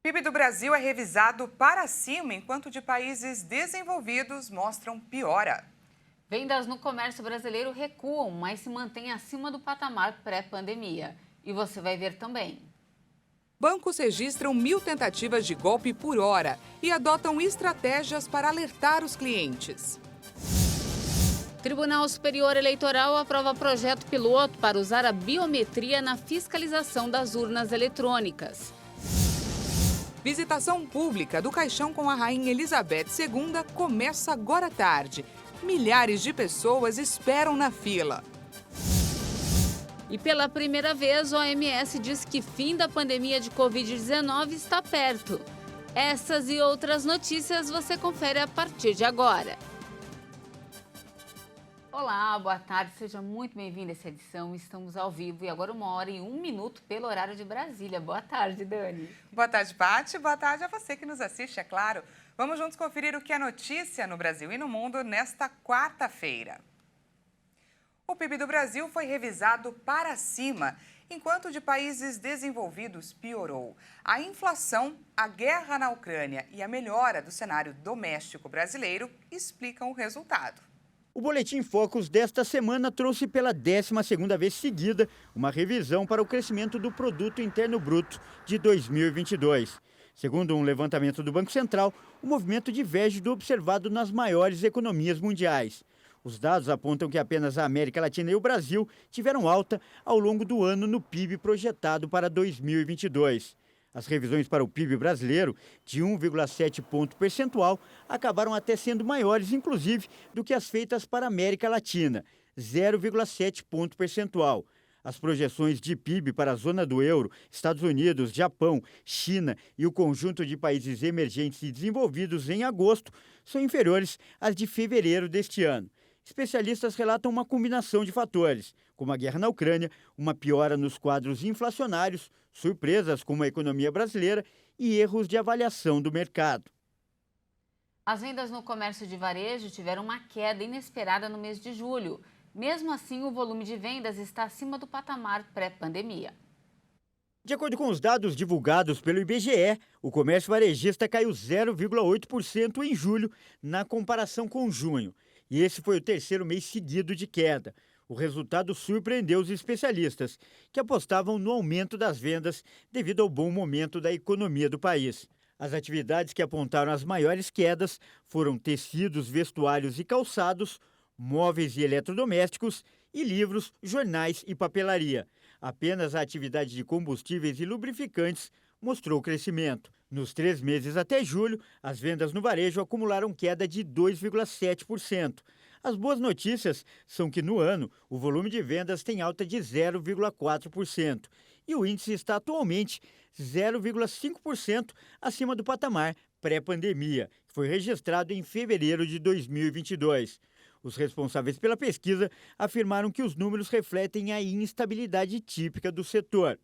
PIB do Brasil é revisado para cima, enquanto de países desenvolvidos mostram piora. Vendas no comércio brasileiro recuam, mas se mantêm acima do patamar pré-pandemia. E você vai ver também. Bancos registram 1.000 tentativas de golpe por hora e adotam estratégias para alertar os clientes. Tribunal Superior Eleitoral aprova projeto piloto para usar a biometria na fiscalização das urnas eletrônicas. Visitação pública do caixão com a Rainha Elizabeth II começa agora à tarde. Milhares de pessoas esperam na fila. E pela primeira vez, a OMS diz que fim da pandemia de Covid-19 está perto. Essas e outras notícias você confere a partir de agora. Olá, boa tarde, seja muito bem-vindo a essa edição. Estamos ao vivo e agora 1h01 pelo horário de Brasília. Boa tarde, Dani. Boa tarde, Paty. Boa tarde a você que nos assiste, é claro. Vamos juntos conferir o que é notícia no Brasil e no mundo nesta quarta-feira. O PIB do Brasil foi revisado para cima, enquanto de países desenvolvidos piorou. A inflação, a guerra na Ucrânia e a melhora do cenário doméstico brasileiro explicam o resultado. O Boletim Focus desta semana trouxe pela 12ª vez seguida uma revisão para o crescimento do Produto Interno Bruto de 2022. Segundo um levantamento do Banco Central, o movimento diverge do observado nas maiores economias mundiais. Os dados apontam que apenas a América Latina e o Brasil tiveram alta ao longo do ano no PIB projetado para 2022. As revisões para o PIB brasileiro, de 1,7 ponto percentual, acabaram até sendo maiores, inclusive, do que as feitas para a América Latina, 0,7 ponto percentual. As projeções de PIB para a zona do euro, Estados Unidos, Japão, China e o conjunto de países emergentes e desenvolvidos em agosto são inferiores às de fevereiro deste ano. Especialistas relatam uma combinação de fatores, como a guerra na Ucrânia, uma piora nos quadros inflacionários, surpresas como a economia brasileira e erros de avaliação do mercado. As vendas no comércio de varejo tiveram uma queda inesperada no mês de julho. Mesmo assim, o volume de vendas está acima do patamar pré-pandemia. De acordo com os dados divulgados pelo IBGE, o comércio varejista caiu 0,8% em julho na comparação com junho. E esse foi o terceiro mês seguido de queda. O resultado surpreendeu os especialistas, que apostavam no aumento das vendas devido ao bom momento da economia do país. As atividades que apontaram as maiores quedas foram tecidos, vestuários e calçados, móveis e eletrodomésticos e livros, jornais e papelaria. Apenas a atividade de combustíveis e lubrificantes mostrou crescimento. Nos 3 meses até julho, as vendas no varejo acumularam queda de 2,7%. As boas notícias são que no ano, o volume de vendas tem alta de 0,4% e o índice está atualmente 0,5% acima do patamar pré-pandemia, que foi registrado em fevereiro de 2022. Os responsáveis pela pesquisa afirmaram que os números refletem a instabilidade típica do setor.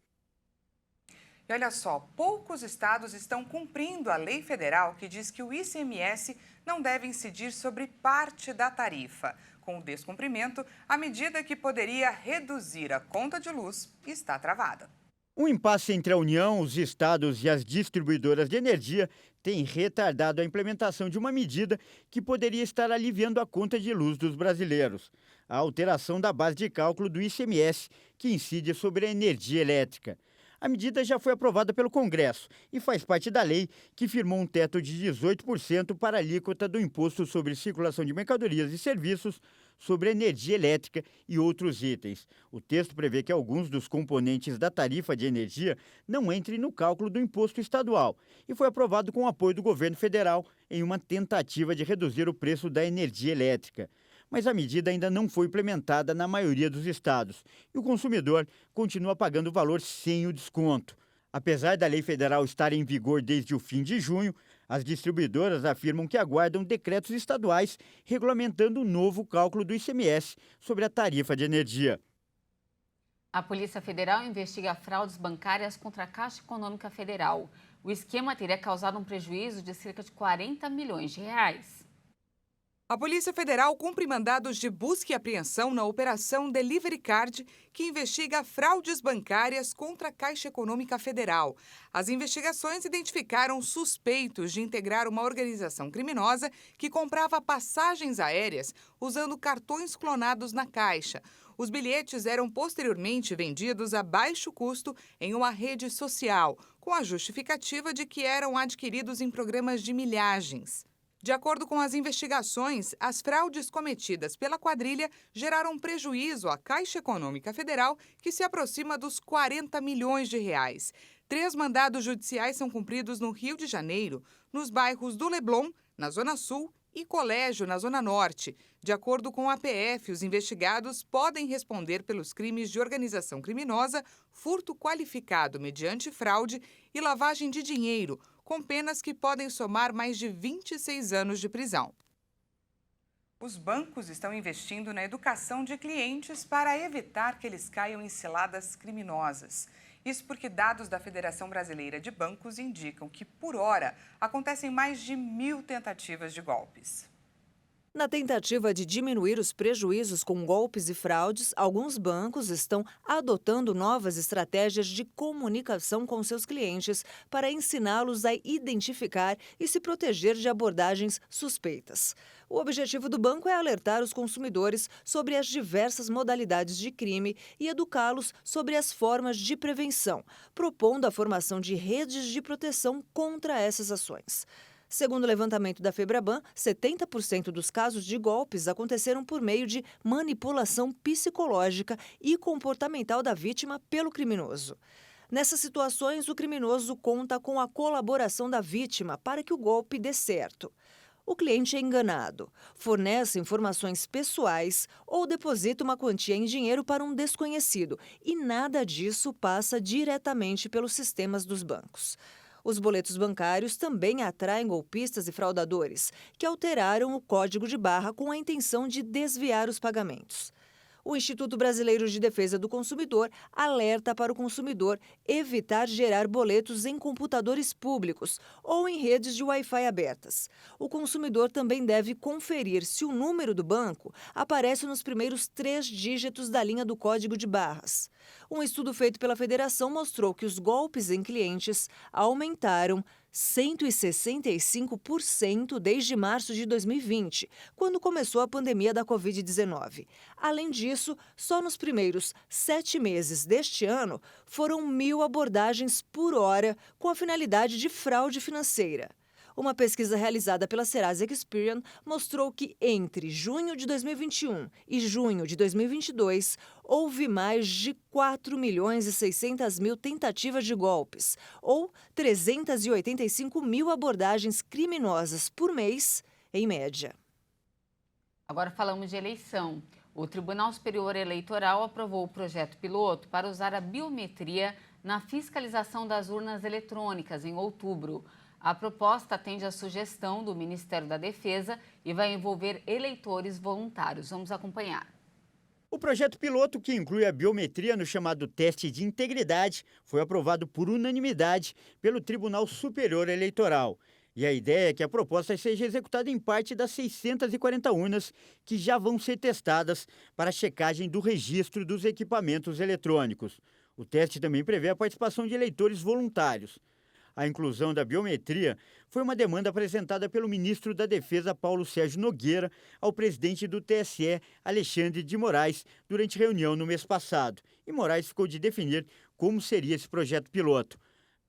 E olha só, poucos estados estão cumprindo a lei federal que diz que o ICMS não deve incidir sobre parte da tarifa. Com o descumprimento, a medida que poderia reduzir a conta de luz está travada. Um impasse entre a União, os estados e as distribuidoras de energia tem retardado a implementação de uma medida que poderia estar aliviando a conta de luz dos brasileiros. A alteração da base de cálculo do ICMS, que incide sobre a energia elétrica. A medida já foi aprovada pelo Congresso e faz parte da lei que firmou um teto de 18% para a alíquota do Imposto sobre Circulação de Mercadorias e Serviços sobre energia elétrica e outros itens. O texto prevê que alguns dos componentes da tarifa de energia não entrem no cálculo do imposto estadual e foi aprovado com o apoio do governo federal em uma tentativa de reduzir o preço da energia elétrica. Mas a medida ainda não foi implementada na maioria dos estados e o consumidor continua pagando o valor sem o desconto. Apesar da lei federal estar em vigor desde o fim de junho, as distribuidoras afirmam que aguardam decretos estaduais regulamentando o novo cálculo do ICMS sobre a tarifa de energia. A Polícia Federal investiga fraudes bancárias contra a Caixa Econômica Federal. O esquema teria causado um prejuízo de cerca de 40 milhões de reais. A Polícia Federal cumpre mandados de busca e apreensão na Operação Delivery Card, que investiga fraudes bancárias contra a Caixa Econômica Federal. As investigações identificaram suspeitos de integrar uma organização criminosa que comprava passagens aéreas usando cartões clonados na Caixa. Os bilhetes eram posteriormente vendidos a baixo custo em uma rede social, com a justificativa de que eram adquiridos em programas de milhagens. De acordo com as investigações, as fraudes cometidas pela quadrilha geraram prejuízo à Caixa Econômica Federal, que se aproxima dos 40 milhões de reais. 3 mandados judiciais são cumpridos no Rio de Janeiro, nos bairros do Leblon, na Zona Sul, e Colégio, na Zona Norte. De acordo com a PF, os investigados podem responder pelos crimes de organização criminosa, furto qualificado mediante fraude e lavagem de dinheiro, com penas que podem somar mais de 26 anos de prisão. Os bancos estão investindo na educação de clientes para evitar que eles caiam em ciladas criminosas. Isso porque dados da Federação Brasileira de Bancos indicam que, por hora, acontecem mais de 1.000 tentativas de golpes. Na tentativa de diminuir os prejuízos com golpes e fraudes, alguns bancos estão adotando novas estratégias de comunicação com seus clientes para ensiná-los a identificar e se proteger de abordagens suspeitas. O objetivo do banco é alertar os consumidores sobre as diversas modalidades de crime e educá-los sobre as formas de prevenção, propondo a formação de redes de proteção contra essas ações. Segundo o levantamento da Febraban, 70% dos casos de golpes aconteceram por meio de manipulação psicológica e comportamental da vítima pelo criminoso. Nessas situações, o criminoso conta com a colaboração da vítima para que o golpe dê certo. O cliente é enganado, fornece informações pessoais ou deposita uma quantia em dinheiro para um desconhecido e nada disso passa diretamente pelos sistemas dos bancos. Os boletos bancários também atraem golpistas e fraudadores, que alteraram o código de barra com a intenção de desviar os pagamentos. O Instituto Brasileiro de Defesa do Consumidor alerta para o consumidor evitar gerar boletos em computadores públicos ou em redes de Wi-Fi abertas. O consumidor também deve conferir se o número do banco aparece nos primeiros 3 dígitos da linha do código de barras. Um estudo feito pela Federação mostrou que os golpes em clientes aumentaram 165% desde março de 2020, quando começou a pandemia da Covid-19. Além disso, só nos primeiros 7 meses deste ano, foram 1.000 abordagens por hora com a finalidade de fraude financeira. Uma pesquisa realizada pela Serasa Experian mostrou que entre junho de 2021 e junho de 2022 houve mais de 4.600.000 tentativas de golpes, ou 385.000 abordagens criminosas por mês, em média. Agora falamos de eleição. O Tribunal Superior Eleitoral aprovou o projeto piloto para usar a biometria na fiscalização das urnas eletrônicas em outubro. A proposta atende à sugestão do Ministério da Defesa e vai envolver eleitores voluntários. Vamos acompanhar. O projeto piloto, que inclui a biometria no chamado teste de integridade, foi aprovado por unanimidade pelo Tribunal Superior Eleitoral. E a ideia é que a proposta seja executada em parte das 640 urnas que já vão ser testadas para a checagem do registro dos equipamentos eletrônicos. O teste também prevê a participação de eleitores voluntários. A inclusão da biometria foi uma demanda apresentada pelo ministro da Defesa, Paulo Sérgio Nogueira, ao presidente do TSE, Alexandre de Moraes, durante reunião no mês passado. E Moraes ficou de definir como seria esse projeto piloto.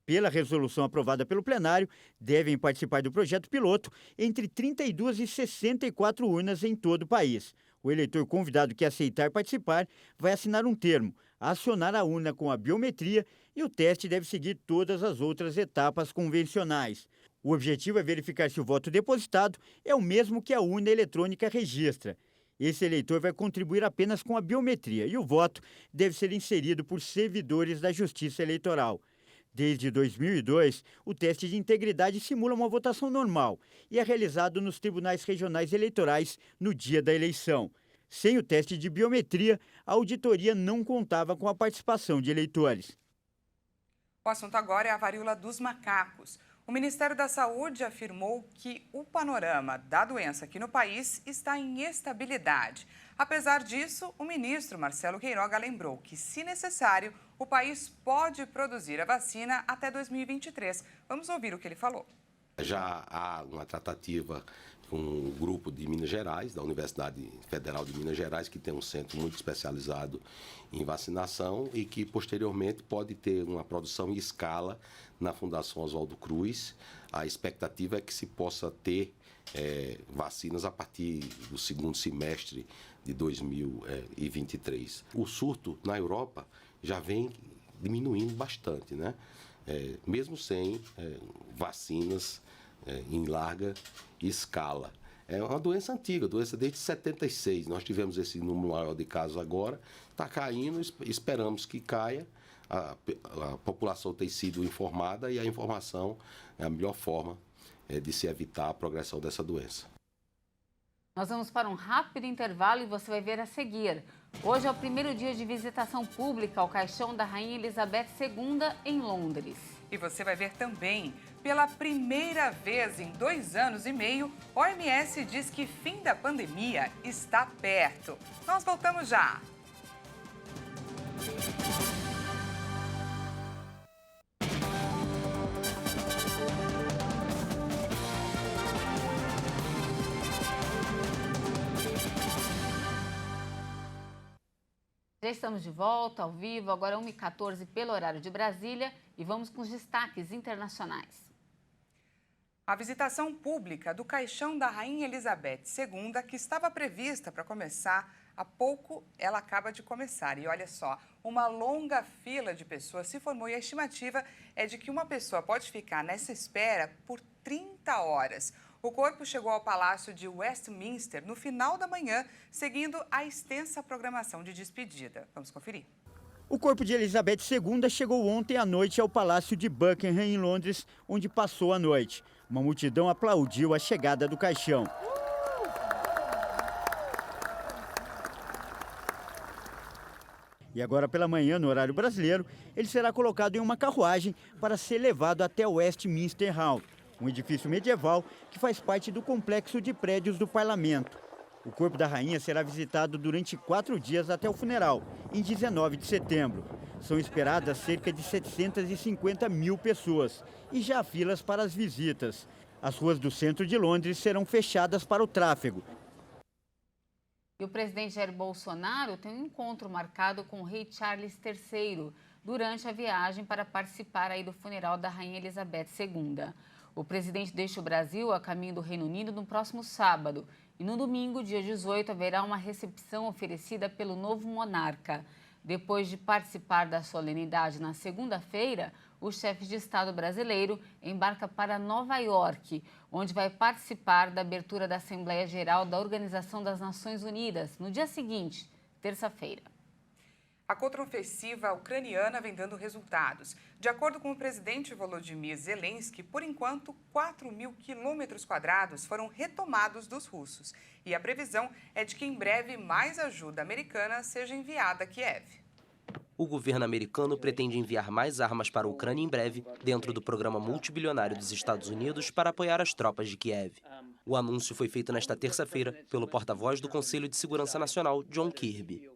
Pela resolução aprovada pelo plenário, devem participar do projeto piloto entre 32 e 64 urnas em todo o país. O eleitor convidado que aceitar participar vai assinar um termo, acionar a urna com a biometria e o teste deve seguir todas as outras etapas convencionais. O objetivo é verificar se o voto depositado é o mesmo que a urna eletrônica registra. Esse eleitor vai contribuir apenas com a biometria e o voto deve ser inserido por servidores da Justiça Eleitoral. Desde 2002, o teste de integridade simula uma votação normal e é realizado nos tribunais regionais eleitorais no dia da eleição. Sem o teste de biometria, a auditoria não contava com a participação de eleitores. O assunto agora é a varíola dos macacos. O Ministério da Saúde afirmou que o panorama da doença aqui no país está em estabilidade. Apesar disso, o ministro Marcelo Queiroga lembrou que, se necessário, o país pode produzir a vacina até 2023. Vamos ouvir o que ele falou. Já há uma tratativa com um grupo de Minas Gerais, da Universidade Federal de Minas Gerais, que tem um centro muito especializado em vacinação e que, posteriormente, pode ter uma produção em escala na Fundação Oswaldo Cruz. A expectativa é que se possa ter vacinas a partir do segundo semestre de 2023. O surto na Europa já vem diminuindo bastante, né? Mesmo sem vacinas em larga escala. É uma doença antiga, doença desde 76. Nós tivemos esse número maior de casos agora, está caindo, esperamos que caia. A população tem sido informada e a informação é a melhor forma de se evitar a progressão dessa doença. Nós vamos para um rápido intervalo e você vai ver a seguir. Hoje é o primeiro dia de visitação pública ao caixão da Rainha Elizabeth II em Londres. E você vai ver também, pela primeira vez em 2 anos e meio, a OMS diz que fim da pandemia está perto. Nós voltamos já. Já estamos de volta, ao vivo, agora 1h14 pelo horário de Brasília e vamos com os destaques internacionais. A visitação pública do caixão da Rainha Elizabeth II, que estava prevista para começar há pouco, ela acaba de começar. E olha só, uma longa fila de pessoas se formou e a estimativa é de que uma pessoa pode ficar nessa espera por 30 horas. O corpo chegou ao Palácio de Westminster no final da manhã, seguindo a extensa programação de despedida. Vamos conferir. O corpo de Elizabeth II chegou ontem à noite ao Palácio de Buckingham, em Londres, onde passou a noite. Uma multidão aplaudiu a chegada do caixão. E agora pela manhã, no horário brasileiro, ele será colocado em uma carruagem para ser levado até Westminster Hall, um edifício medieval que faz parte do complexo de prédios do parlamento. O corpo da rainha será visitado durante 4 dias até o funeral, em 19 de setembro. São esperadas cerca de 750 mil pessoas e já há filas para as visitas. As ruas do centro de Londres serão fechadas para o tráfego. E o presidente Jair Bolsonaro tem um encontro marcado com o rei Charles III durante a viagem para participar aí do funeral da Rainha Elizabeth II. O presidente deixa o Brasil a caminho do Reino Unido no próximo sábado. E no domingo, dia 18, haverá uma recepção oferecida pelo novo monarca. Depois de participar da solenidade na segunda-feira, o chefe de Estado brasileiro embarca para Nova York, onde vai participar da abertura da Assembleia Geral da Organização das Nações Unidas, no dia seguinte, terça-feira. A contraofensiva ucraniana vem dando resultados. De acordo com o presidente Volodymyr Zelensky, por enquanto, 4.000 quilômetros quadrados foram retomados dos russos. E a previsão é de que em breve mais ajuda americana seja enviada a Kiev. O governo americano pretende enviar mais armas para a Ucrânia em breve, dentro do programa multibilionário dos Estados Unidos para apoiar as tropas de Kiev. O anúncio foi feito nesta terça-feira pelo porta-voz do Conselho de Segurança Nacional, John Kirby.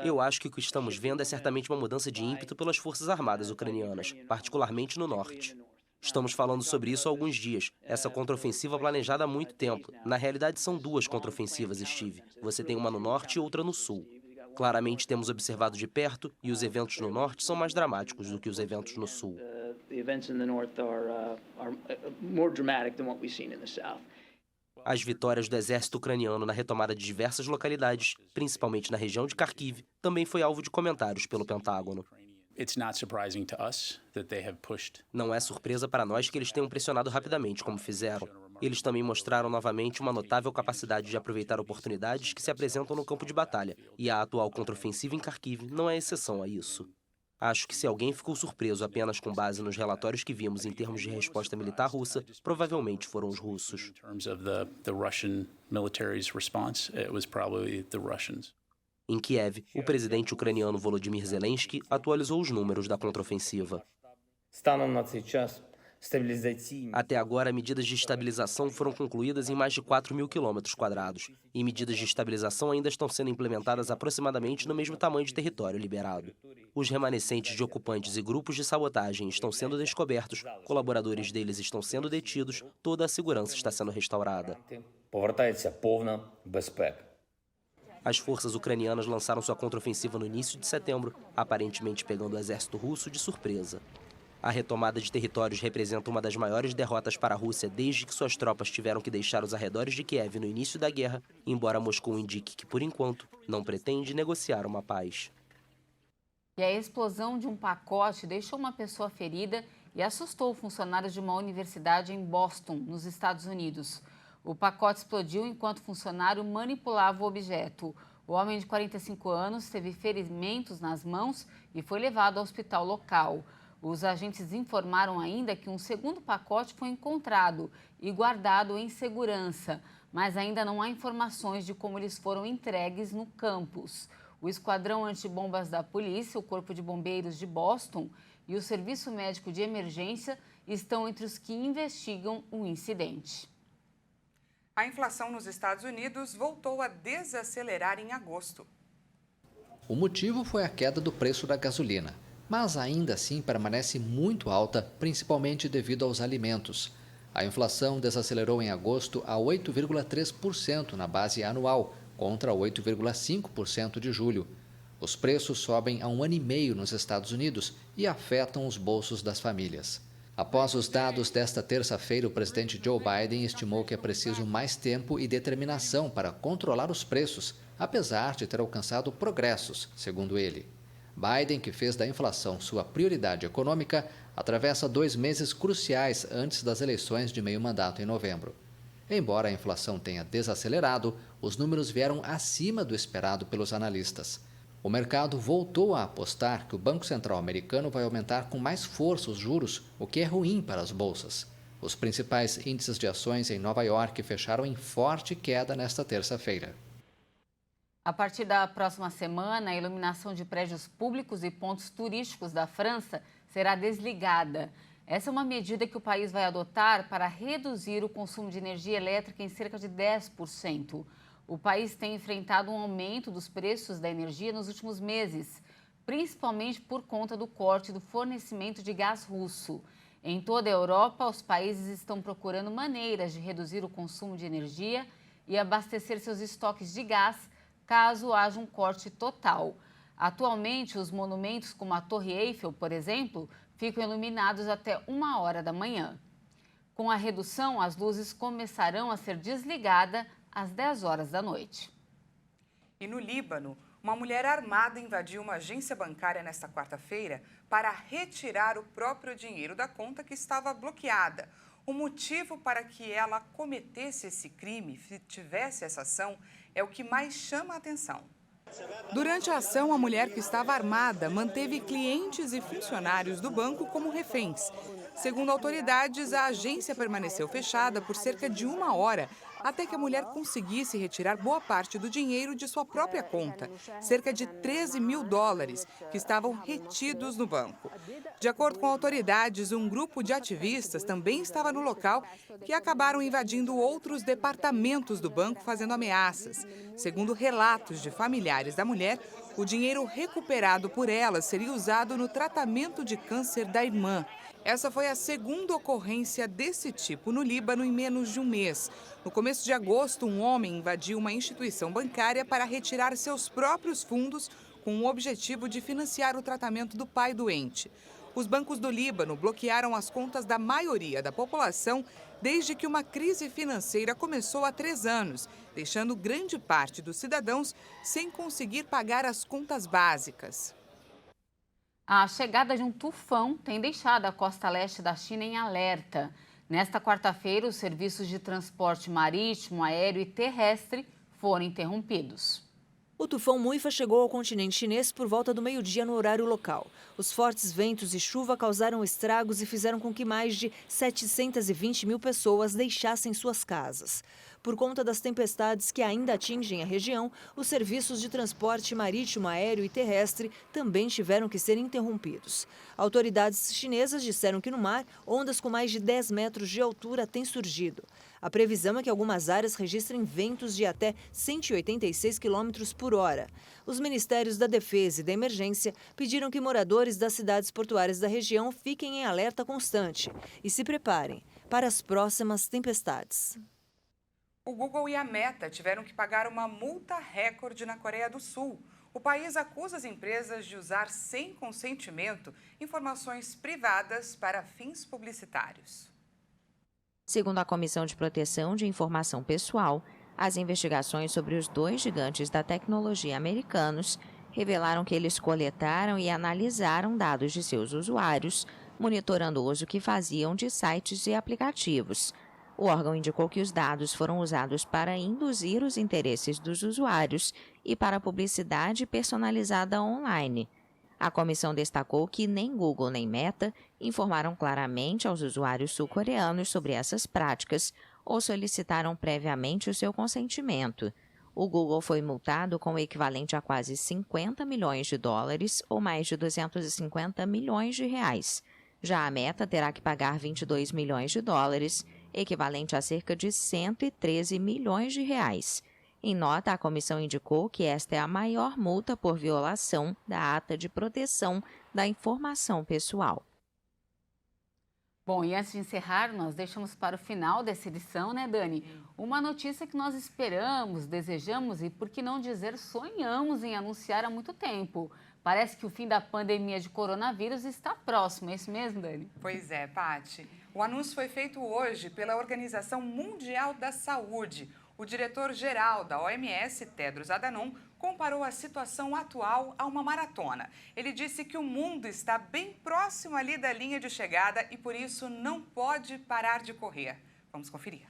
Eu acho que o que estamos vendo é certamente uma mudança de ímpeto pelas forças armadas ucranianas, particularmente no norte. Estamos falando sobre isso há alguns dias. Essa contraofensiva planejada há muito tempo. Na realidade, são 2 contraofensivas, Steve. Você tem uma no norte e outra no sul. Claramente temos observado de perto e os eventos no norte são mais dramáticos do que os eventos no sul. As vitórias do exército ucraniano na retomada de diversas localidades, principalmente na região de Kharkiv, também foi alvo de comentários pelo Pentágono. Não é surpresa para nós que eles tenham pressionado rapidamente, como fizeram. Eles também mostraram novamente uma notável capacidade de aproveitar oportunidades que se apresentam no campo de batalha, e a atual contraofensiva em Kharkiv não é exceção a isso. Acho que se alguém ficou surpreso apenas com base nos relatórios que vimos em termos de resposta militar russa, provavelmente foram os russos. Em Kiev, o presidente ucraniano Volodymyr Zelensky atualizou os números da contraofensiva. Станом на цей час стабілізаційні Até agora, medidas de estabilização foram concluídas em mais de 4.000 quilômetros quadrados. E medidas de estabilização ainda estão sendo implementadas aproximadamente no mesmo tamanho de território liberado. Os remanescentes de ocupantes e grupos de sabotagem estão sendo descobertos, colaboradores deles estão sendo detidos, toda a segurança está sendo restaurada. повертається повна безпека. As forças ucranianas lançaram sua contraofensiva no início de setembro, aparentemente pegando o exército russo de surpresa. A retomada de territórios representa uma das maiores derrotas para a Rússia desde que suas tropas tiveram que deixar os arredores de Kiev no início da guerra, embora Moscou indique que, por enquanto, não pretende negociar uma paz. E a explosão de um pacote deixou uma pessoa ferida e assustou funcionários de uma universidade em Boston, nos Estados Unidos. O pacote explodiu enquanto o funcionário manipulava o objeto. O homem de 45 anos teve ferimentos nas mãos e foi levado ao hospital local. Os agentes informaram ainda que um segundo pacote foi encontrado e guardado em segurança, mas ainda não há informações de como eles foram entregues no campus. O Esquadrão Antibombas da Polícia, o Corpo de Bombeiros de Boston e o Serviço Médico de Emergência estão entre os que investigam o incidente. A inflação nos Estados Unidos voltou a desacelerar em agosto. O motivo foi a queda do preço da gasolina, mas ainda assim permanece muito alta, principalmente devido aos alimentos. A inflação desacelerou em agosto a 8,3% na base anual, contra 8,5% de julho. Os preços sobem há 1 ano e meio nos Estados Unidos e afetam os bolsos das famílias. Após os dados desta terça-feira, o presidente Joe Biden estimou que é preciso mais tempo e determinação para controlar os preços, apesar de ter alcançado progressos, segundo ele. Biden, que fez da inflação sua prioridade econômica, atravessa 2 meses cruciais antes das eleições de meio mandato em novembro. Embora a inflação tenha desacelerado, os números vieram acima do esperado pelos analistas. O mercado voltou a apostar que o Banco Central americano vai aumentar com mais força os juros, o que é ruim para as bolsas. Os principais índices de ações em Nova York fecharam em forte queda nesta terça-feira. A partir da próxima semana, a iluminação de prédios públicos e pontos turísticos da França será desligada. Essa é uma medida que o país vai adotar para reduzir o consumo de energia elétrica em cerca de 10%. O país tem enfrentado um aumento dos preços da energia nos últimos meses, principalmente por conta do corte do fornecimento de gás russo. Em toda a Europa, os países estão procurando maneiras de reduzir o consumo de energia e abastecer seus estoques de gás caso haja um corte total. Atualmente, os monumentos como a Torre Eiffel, por exemplo, ficam iluminados até 1h da manhã. Com a redução, as luzes começarão a ser desligadas às 10 horas da noite. E no Líbano, uma mulher armada invadiu uma agência bancária nesta quarta-feira para retirar o próprio dinheiro da conta que estava bloqueada. O motivo para que ela cometesse esse crime, tivesse essa ação, é o que mais chama a atenção. Durante a ação, a mulher que estava armada manteve clientes e funcionários do banco como reféns. Segundo autoridades, a agência permaneceu fechada por cerca de 1 hora, até que a mulher conseguisse retirar boa parte do dinheiro de sua própria conta, cerca de 13 mil dólares, que estavam retidos no banco. De acordo com autoridades, um grupo de ativistas também estava no local, que acabaram invadindo outros departamentos do banco fazendo ameaças. Segundo relatos de familiares da mulher, o dinheiro recuperado por ela seria usado no tratamento de câncer da irmã. Essa foi a segunda ocorrência desse tipo no Líbano em menos de um mês. No começo de agosto, um homem invadiu uma instituição bancária para retirar seus próprios fundos com o objetivo de financiar o tratamento do pai doente. Os bancos do Líbano bloquearam as contas da maioria da população desde que uma crise financeira começou há 3 anos, deixando grande parte dos cidadãos sem conseguir pagar as contas básicas. A chegada de um tufão tem deixado a costa leste da China em alerta. Nesta quarta-feira, os serviços de transporte marítimo, aéreo e terrestre foram interrompidos. O tufão Muifa chegou ao continente chinês por volta do meio-dia no horário local. Os fortes ventos e chuva causaram estragos e fizeram com que mais de 720 mil pessoas deixassem suas casas. Por conta das tempestades que ainda atingem a região, os serviços de transporte marítimo, aéreo e terrestre também tiveram que ser interrompidos. Autoridades chinesas disseram que no mar, ondas com mais de 10 metros de altura têm surgido. A previsão é que algumas áreas registrem ventos de até 186 km por hora. Os Ministérios da Defesa e da Emergência pediram que moradores das cidades portuárias da região fiquem em alerta constante e se preparem para as próximas tempestades. O Google e a Meta tiveram que pagar uma multa recorde na Coreia do Sul. O país acusa as empresas de usar sem consentimento informações privadas para fins publicitários. Segundo a Comissão de Proteção de Informação Pessoal, as investigações sobre os dois gigantes da tecnologia americanos revelaram que eles coletaram e analisaram dados de seus usuários, monitorando o uso que faziam de sites e aplicativos. O órgão indicou que os dados foram usados para induzir os interesses dos usuários e para publicidade personalizada online. A comissão destacou que nem Google nem Meta informaram claramente aos usuários sul-coreanos sobre essas práticas ou solicitaram previamente o seu consentimento. O Google foi multado com o equivalente a quase 50 milhões de dólares ou mais de 250 milhões de reais. Já a Meta terá que pagar 22 milhões de dólares, equivalente a cerca de 113 milhões de reais. Em nota, a comissão indicou que esta é a maior multa por violação da Ata de Proteção da Informação Pessoal. Bom, e antes de encerrar, nós deixamos para o final dessa edição, né, Dani? Uma notícia que nós esperamos, desejamos e, por que não dizer, sonhamos em anunciar há muito tempo. Parece que o fim da pandemia de coronavírus está próximo, é isso mesmo, Dani? Pois é, Paty. O anúncio foi feito hoje pela Organização Mundial da Saúde. O diretor-geral da OMS, Tedros Adhanom, comparou a situação atual a uma maratona. Ele disse que o mundo está bem próximo ali da linha de chegada e, por isso, não pode parar de correr. Vamos conferir.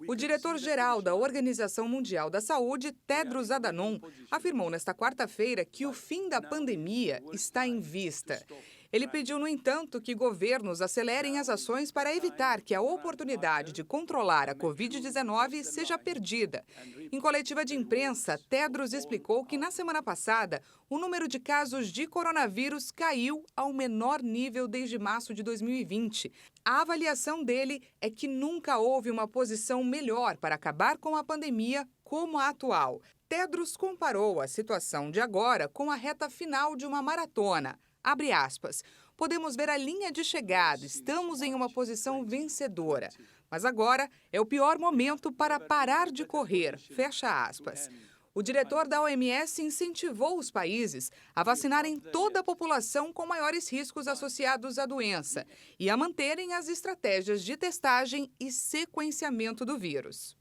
O diretor-geral da Organização Mundial da Saúde, Tedros Adhanom, afirmou nesta quarta-feira que o fim da pandemia está em vista. Ele pediu, no entanto, que governos acelerem as ações para evitar que a oportunidade de controlar a Covid-19 seja perdida. Em coletiva de imprensa, Tedros explicou que, na semana passada, o número de casos de coronavírus caiu ao menor nível desde março de 2020. A avaliação dele é que nunca houve uma posição melhor para acabar com a pandemia como a atual. Tedros comparou a situação de agora com a reta final de uma maratona. Abre aspas, podemos ver a linha de chegada, estamos em uma posição vencedora. Mas agora é o pior momento para parar de correr, fecha aspas. O diretor da OMS incentivou os países a vacinarem toda a população com maiores riscos associados à doença e a manterem as estratégias de testagem e sequenciamento do vírus.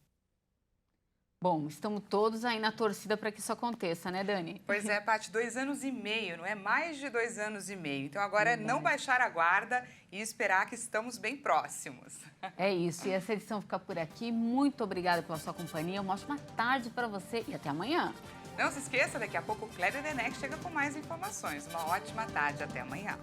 Bom, estamos todos aí na torcida para que isso aconteça, né, Dani? Pois é, Paty, 2 anos e meio, não é? Mais de 2 anos e meio. Então agora é não baixar a guarda e esperar que estamos bem próximos. É isso, e essa edição fica por aqui. Muito obrigada pela sua companhia, uma ótima tarde para você e até amanhã. Não se esqueça, daqui a pouco o Kleber Denech chega com mais informações. Uma ótima tarde, até amanhã.